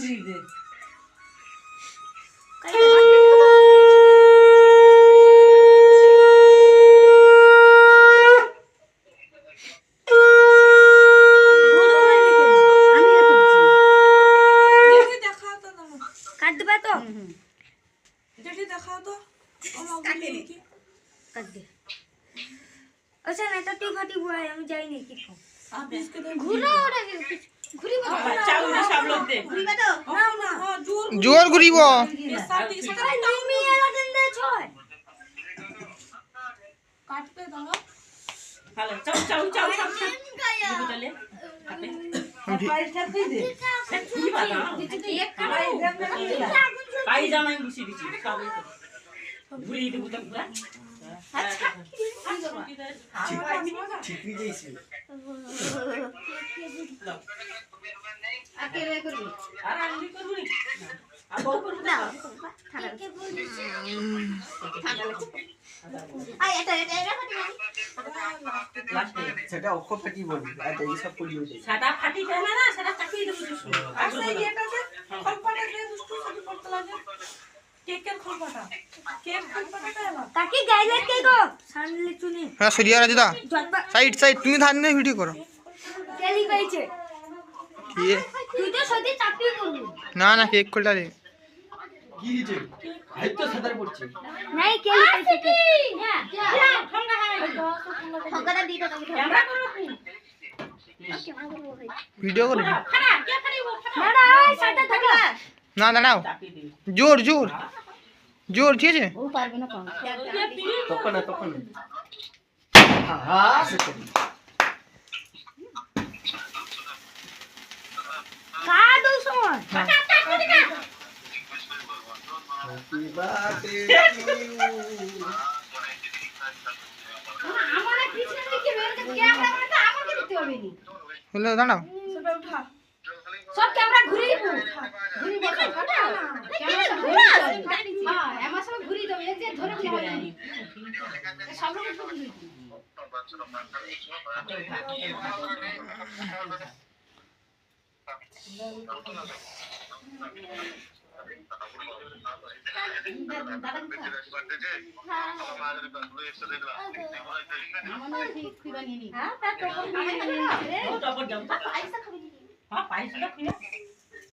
ঘুরিয়ে দে। কাট দিবা তো? দেখি দেখাও তো। কাট দে। আচ্ছা না এটা তুই ফাটি বুয়াই আমি যাইনি কি কম। ঘুরো ওটা ঘুরি বল। চাউলে সব লোক দে। ঘুরিবা তো? না না জোর ঘুরিব তুমি এলা দিন দে ছয়। কাটতে দাও। ভালো চাউ চাউ চাউ সব দিবি তালে কাটে পাইটা কই দে কি বাবা এক কাটাই দেব না পাই জামাই বসি দিছি সবই তো ঘুরিয়ে দেব তো পুরা আচ্ছা ঠিক যাইছে আকেরে করবি আর আমি করব নি আর বউ করব না কে বলছিস আই এটা ফাটি লাস্টে সেটা অক্ষর ফাটি বলবি আর এই সব করি হই সাদা ফাটি যায় না সেটা কাটিয়ে দেব দুষ্টু আচ্ছা এটাতে খলপাটা দিয়ে দুষ্টু সাথে করতে লাগে কেকের খলপাটা কেক খলপাটা এলো কাকি গাইলে কে গো সানলে চুনি হ্যাঁ সরিয়া রাজদা সাইড সাইড তুমি ধান নিয়ে ভিডিও করো কেলি গাইছে কি তুই তো সত্যি চাকরি করবি না না কেক খোলটা দে কি দিছে হাই তো সাদার পড়ছে নাই কেলি গাইছে কি হ্যাঁ ঠঙ্গা হাই ঠঙ্গাটা দিতে তুমি ক্যামেরা করো কি ভিডিও করো খানা কে ফাড়িব না না ওই সাইডে থাকলা না না নাও চাকরি দে জোর জোর জোর ঠিক আছে ও পারবে না কোন তখন হ্যাঁ সেটা কাদু সময় হ্যাপি বার্থডে আমারে পিছনে দিকে বের করে ক্যামেরা মানে আমাকে দিতে হবে নি হলো দাঁড়াও সেটা উঠা সব ক্যামেরা ঘুরিয়ে দিব ঘুরি বসে ফাটা ক্যামেরা ঘুরা হ্যাঁ আমার সব ঘুরিয়ে দেব এই যে ধরে কি হবে সব লোক ঘুরিয়ে দিব হ্যাঁ তা তো ও ডবল দাও পয়সা খাবি হ্যাঁ পাইছ না